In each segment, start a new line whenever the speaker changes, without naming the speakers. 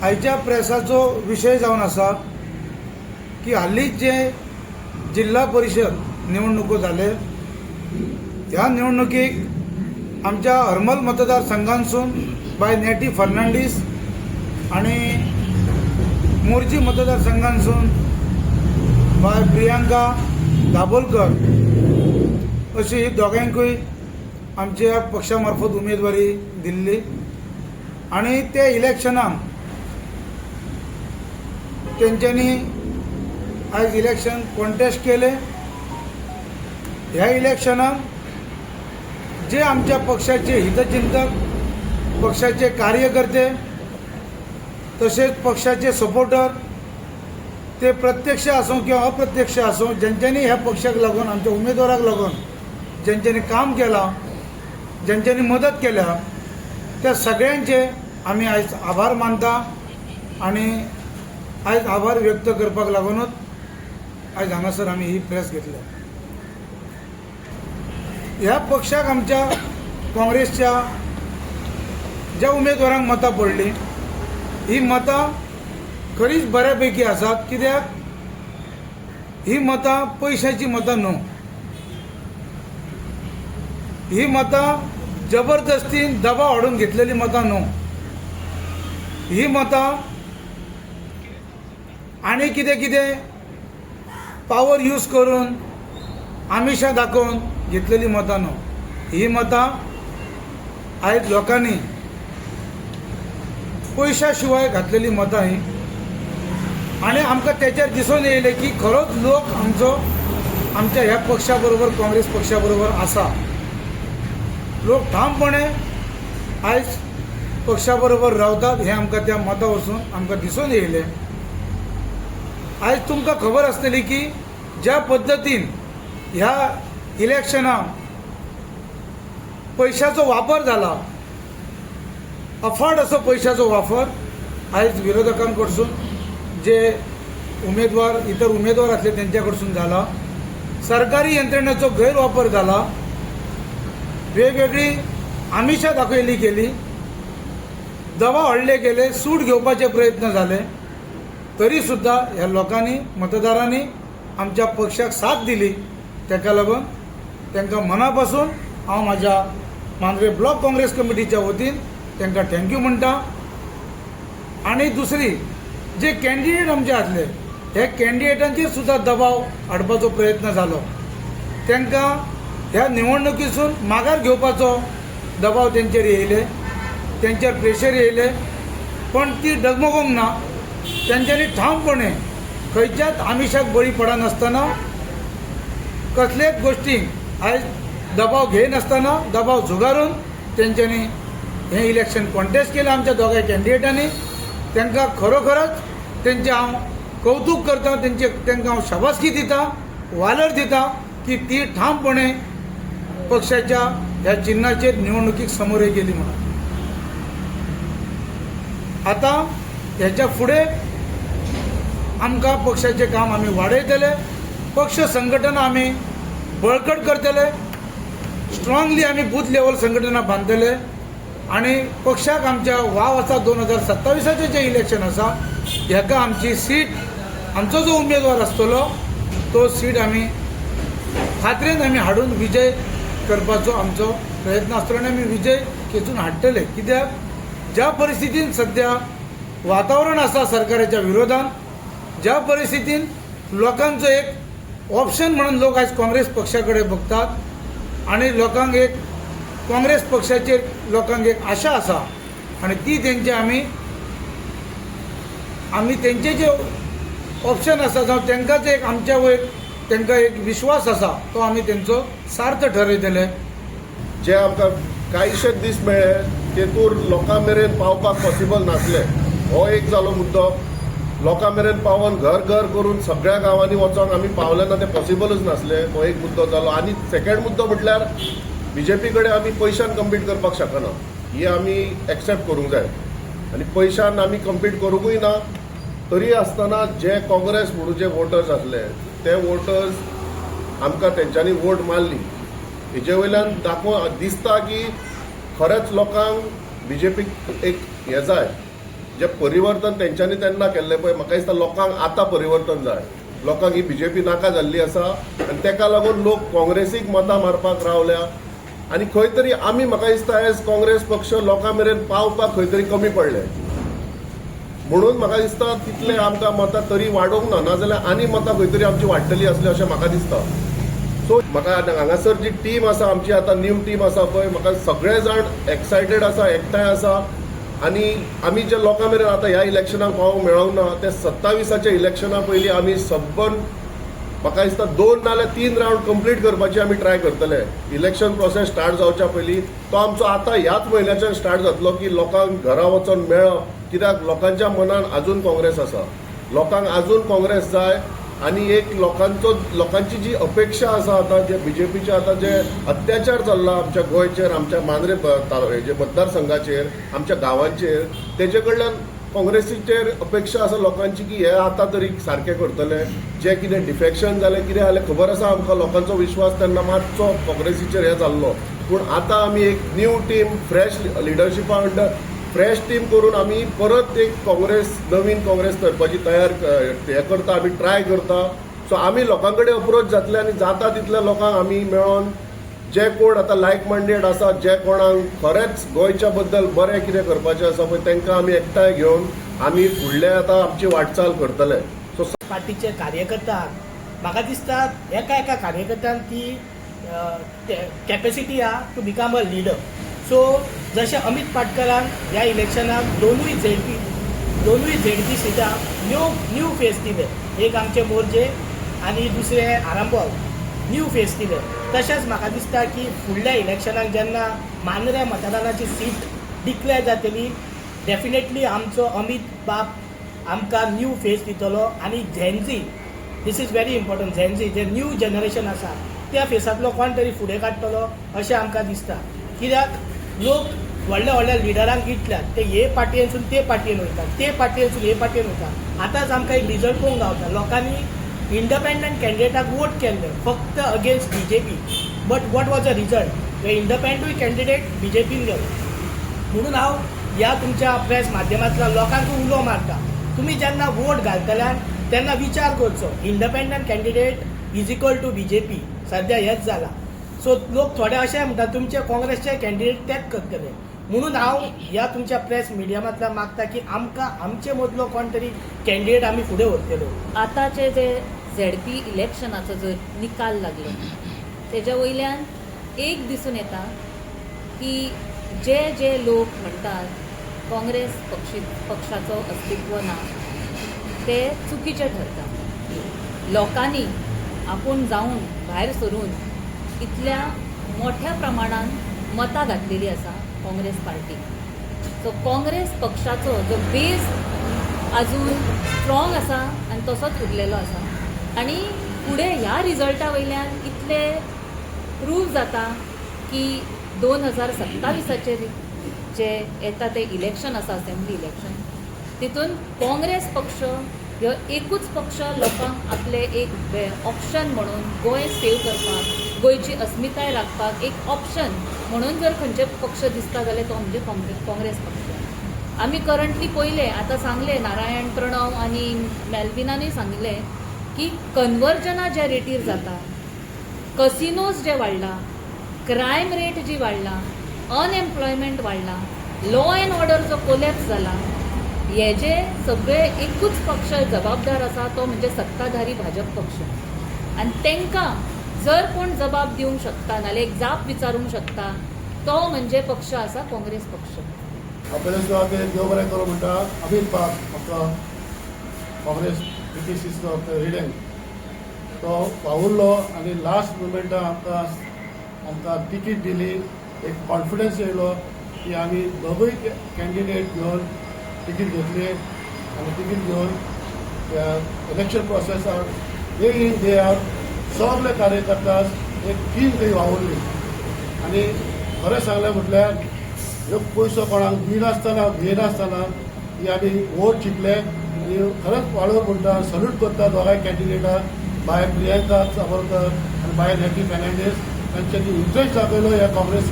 आयच्या प्रेसाचो विशय जावन आसा की हालींच जे जिल्हा परिषद निवडणुको जाले ह्या निवडणुकीक आमच्या हरमल मतदारसंघांसून बाय नेटी फर्नांडीस आणि मोर्जी मतदारसंघांसून बाय प्रियांका दाबोलकर अशी दोगांयकूय आमच्या पक्षामार्फत उमेदवारी दिल्ली आणि त्या इलेक्शनाक तेंच्यांनी आज इलेक्शन कॉन्टेस्ट केले। ह्या इलेक्शनाक जे आमच्या पक्षाचे हितचिंतक, पक्षाचे कार्यकर्ते तसेच पक्षाचे सपोर्टर ते प्रत्यक्ष असो किंवा अप्रत्यक्ष असो ज्यांच्यांनी ह्या पक्षाक लागून आमच्या उमेदवाराक लागून ज्यांच्यांनी काम केला, ज्यांच्यांनी मदत केल्या त्या सगळ्यांचे आम्ही आज आभार मानता आणि आज आभार व्यक्त करपाक लागूनच आज हांगासर आम्ही ही प्रेस घेतल्या। ह्या पक्षाक आमच्या काँग्रेसच्या ज्या उमेदवारांक मतां पडली ही मतां खरीच बऱ्यापैकी आसात। कित्याक ही मतां पयशाची मतां न्हू, ही मतां जबरदस्तीन दबाव हाडून घेतलेली मतां न्हू, ही मतां आनी कितें कितें पावर यूज करून आमिशां दाखोवन घेतलेली मतां न्हू, ही मतां आयज लोकांनी पयशा शिवाय घातलेली मतां ही आनी आमकां तेचेर दिसून येयलें की खरोच लोक आमच्या ह्या पक्षा बरोबर, काँग्रेस पक्षा बरोबर आसा। लोक ठामपणे आयज पक्षा बरोबर रावतात हे आमकां त्या मतां वचून आमकां दिसून येयलें। आज तुमकां खबर आसतली की ज्या पद्दतीन ह्या इलेक्शनाक पयशाचो वापर जाला, अफाट असो पयशाचो वापर आयज विरोधकां कडसून जे उमेदवार इतर उमेदवार आसले तेंच्या कडसून जाला, सरकारी यंत्रणेचो गैरवापर जाला, वेगवेगळी आमिशां दाखयली गेली, दबाव हाडले गेले, सूट घेवपाचे प्रयत्न जाले, तरी सुद्धा ह्या लोकांनी, मतदारांनी आमच्या पक्षाक साथ दिली। ताका लागून तांकां मनापासून हांव म्हाज्या मांद्रे ब्लॉक काँग्रेस कमिटीच्या वतीन तांकां थँक्यू म्हणटा। आनी दुसरी जे कॅन्डिडेट आमचे आसले हे कॅन्डिडेटांचेर सुद्धा दबाव हाडपाचो प्रयत्न जालो, तांकां ह्या निवडणुकीसून माघार घेवपाचो दबाव तेंचेर येयले, तेंचेर प्रेशर येयले, पण ती डगमगूंक ना। तेंच्यांनी ठामपणे खंयच्याच आमिशाक बळी पडनासतना, कसलेच गोष्टींक आयज दबाव घेयनासतना, दबाव झुगारून तेंच्यांनी हें इलेक्शन कॉन्टेस्ट केलें आमच्या दोगांय कॅन्डिडेटांनी। तांकां खरोखरच तेंचें हांव कौतुक करता, तांकां हांव शाबासकी दिता, वालोर दिता की ती ठामपणे पक्षाच्या ह्या चिन्हाचेर निवडणुकीक समोर गेली म्हणून। आता ह्याच्या फुडें आमकां पक्षाचें काम आमी वाडयतले, पक्ष संघटना आमी बळकट करतले, स्ट्रॉंगली आमी बूथ लेवल संघटना बांदतले आनी पक्षाक आमच्या वाव आसा 2027चें जें इलेक्शन आसा हेका आमची सीट, आमचो जो उमेदवार आसतलो तो सीट आमी खात्रेन आमी हाडून विजय करपाचो आमचो प्रयत्न आसतलो आनी आमी विजय खेचून हाडटले। कित्याक ज्या परिस्थितीन सद्या वातावरण आसा सरकाराच्या विरोधात, ज्या परिस्थितीन लोकांचो एक ऑप्शन म्हणून लोक आज काँग्रेस पक्षाकडे बघतात आणि लोकांक एक काँग्रेस पक्षाचेर लोकांक एक आशा आसा आणि ती तेंचे आमी तेंचे जे ऑप्शन आसा जावं तेंकांच एक आमच्या वयर तेंकां एक विश्वास आसा तो आमी तेंचो सार्थ ठरयतले।
जे आमकां कांयशेच दीस मेळ्ळे तेतूर लोकां मेरेन पावपाक पॉसिबल नासलें, हो एक जालो मुद्दो। लोकां मेरेन पावोन घर घर करून सगळ्या गांवांनी वचोंक आमी पावले ना, तें पॉसिबलच नासलें, हो एक मुद्दो जालो। आनी सेकंड मुद्दो म्हटल्यार बीजेपी कडेन आमी पयशान कम्पीट करपाक शकना, ही आमी एक्सेप्ट करूंक जाय आनी पयशान आमी कम्पीट करूंकूय ना। तरी आसतना जे काँग्रेस म्हणून जे वोटर्स आसले ते वोटर्स आमकां तेंच्यांनी वोट मारली, हेजे वयल्यान दिसता की खरेंच लोकांक बीजेपीक एक हे जाय जे परिवर्तन तेंच्यांनी तेन्ना केल्लें पळय म्हाका दिसता लोकांक आतां परिवर्तन जाय. लोकांक ही बीजेपी नाका जाल्ली आसा आनी तेका लागून लोक काँग्रेसीक मतां मारपाक रावल्या आनी खंय तरी आमी म्हाका दिसता एज काँग्रेस पक्ष लोकां मेरेन पावपाक खंय तरी कमी पडले. म्हणून म्हाका दिसता तितले आमकां मतां तरी वाडोवंक ना, नाजाल्यार आनी मतां खंय तरी आमची वाडटली असली अशें म्हाका दिसता. सो म्हाका हांगासर जी टीम आसा आमची आतां न्यू टीम आसा पळय, म्हाका सगळे जाण एक्सायटेड आसा, एकठांय आसा आनी आमी जे लोकां मेरेन आतां ह्या इलेक्शनाक पावोवंक मेळोंक ना ते 27 इलेक्शना पयलीं आमी सबन म्हाका दिसता 2 नाल्यार 3 रावंड कंप्लीट करपाची आमी ट्राय करतले. इलेक्शन प्रोसेस स्टार्ट जावच्या पयलीं तो आमचो आतां ह्याच म्हयन्याच्यान स्टार्ट जातलो की लोकांक घरा वचून मेळप, कित्याक लोकांच्या मनान आजून काँग्रेस आसा, लोकांक आजून काँग्रेस जाय आनी एक लोकांची जी अपेक्षा आसा आतां जे बीजेपीचे आतां जे अत्याचार चल्ला आमच्या गोंयचेर, आमच्या मांद्रे जे मतदारसंघाचेर, आमच्या गांवांचेर, तेजे कडल्यान काँग्रेसीचेर अपेक्षा आसा लोकांची की हे आतां तरी सारकें करतले. जे कितें डिफेक्शन जालें, कितें जालें खबर आसा आमकां, लोकांचो विश्वास तेन्ना मातसो काँग्रेसीचेर हे जाल्लो. पूण आतां आमी एक न्यू टीम फ्रेश लिडरशिपा अंडर फ्रेश टीम करून आमी परत एक काँग्रेस, नवीन काँग्रेस करपाची हे करता, आमी ट्राय करता. सो आमी लोकां कडेन अप्रोच जातले आनी जाता तितल्या लोकांक आमी मेळोन जे कोण आतां लायक मायंडेड आसा, जे कोणाक खरेंच गोंयच्या बद्दल बरें कितें करपाचें आसा पळय तेंकां आमी एकठांय घेवन आमी फुडले आतां आमची वाटचाल करतले. सो
पार्टीचे कार्यकर्ता म्हाका दिसता एका एका कार्यकर्त्यान ती कॅपेसिटी आहा to become a leader. So जशें अमित पाटकरान ह्या इलेक्शनाक दोनूय झेडपी सिटां न्यू फेस दिले. एक आमचे मोर्जे आनी दुसरे आरांबोल न्यू फेस दिले. तशेंच म्हाका दिसता की फुडल्या इलेक्शनाक जेन्ना मांद्रे मतदानाची सीट डिक्लेअर जातली डेफिनेटली आमचो अमित बाब आमकां न्यू फेस दितलो आनी झेनझी, दीस इज व्हेरी इम्पॉर्टंट, झेनझी जे न्यू जनरेशन आसा त्या फेसांतलो कोण तरी फुडें काडटलो अशें आमकां दिसता. कित्याक लोक व्हडल्या व्हडल्या लिडरांक इटल्यात, ते हे पार्टयेनसून ते पार्टयेन वयतात, ते पार्टयेनसून हे पार्टयेन वयतात. आतांच आमकां एक रिजल्ट पळोवंक गावता, लोकांनी इंडिपेंडंट कॅन्डिडेटाक वोट केल्ले फक्त against BJP, but what was a result? Independent candidate बीजेपीन गेलो. म्हणून हांव ह्या तुमच्या प्रेस माध्यमांतल्यान लोकांक उलो मारता, तुमी जेन्ना वोट घालतल्यान तेन्ना विचार करचो. Independent candidate is equal to BJP, सध्या हेच जाला. सो लोक थोडे अशें म्हणटा तुमचे काँग्रेसचे कॅन्डिडेट तेच करतले. म्हणून हांव ह्या तुमच्या प्रेस मिडियमांतल्यान मागता की आमकां आमचे मदलो कोण तरी कॅन्डिडेट आमी फुडें व्हरतलो.
आतांचे जे झेडपी इलेक्शनाचो जर निकाल लागलो तेज्या वयल्यान एक दिसून येता की जे लोक म्हणटात काँग्रेस पक्षाचो अस्तित्व ना ते चुकीचे ठरता. लोकांनी आपूण जावन भायर सरून इतल्या मोठ्या प्रमाणान मतां घातलेली आसा काँग्रेस पार्टी. सो काँग्रेस पक्षाचो जो बेज आजून स्ट्रॉंग आसा आनी तसोच उरलेलो आसा आनी फुडें ह्या रिजल्टा वयल्यान इतले प्रूव जाता की 2027 जे येता ते इलेक्शन आसा असेंब्ली इलेक्शन, तितून काँग्रेस पक्ष ह्यो एकूच पक्ष लोकांक आपले एक ऑप्शन म्हणून गोंय सेव करपाक, गोंयची अस्मिताय राखपाक एक ऑप्शन म्हणून जर खंयचे पक्ष दिसता जाल्यार तो म्हणजे काँग्रेस पक्ष. आमी करंटली पयले, आतां सांगले नारायण प्रणव आनी मेल्विनानूय सांगले की कन्वर्जना ज्या रेटीर जाता, कसिनोज जे वाडला, क्रायम रेट जी वाडला, अनएम्प्लॉयमेंट वाडला, लॉ अँड ऑर्डर जो कोलॅप्स जाला, हेजे सगळे एकूच पक्ष जबाबदार आसा तो म्हणजे सत्ताधारी भाजप पक्ष. आनी तांकां जर कोण जबाब दिवंक शकता नाल्यार एक जाप विचारूंक शकता तो म्हणजे पक्ष आसा काँग्रेस पक्ष.
आपल्या सुवातेर देव बरें करूं म्हणटा अमित बाब आमचो काँग्रेस PTCचो प्रेसिडेंट, तो पावुरलो आनी लास्ट मुमेंटाक आमकां तिकीट दिली. एक कॉन्फिडन्स येयलो की आमी दोगूय कॅन्डिडेट घेवन तिकीट घेतली आनी तिकीट घेवन इलेक्शन प्रोसेसाक डे इन डे आवट सगळे कार्यकर्ता एक टीम थंय वावुरली. आनी खरें सांगलें म्हटल्यार ह्यो पयसो कोणाक भिनासतना ही आमी वोट जिखले आनी खरेंच वाडोर म्हणटा, सल्यूट करता दोगांय कॅन्डिडेटाक, बाय प्रियंका सावरकर आनी बाय नॅटी फेर्नांडीस. तांच्यांनी इंट्रस्ट दाखयलो ह्या काँग्रेस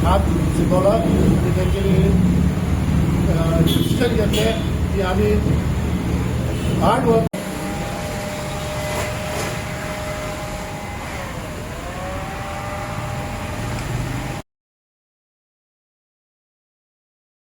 हात जिखलो आनी तेंच्यांनी डिसिशन घेतले की आम्ही हार्ड वर्क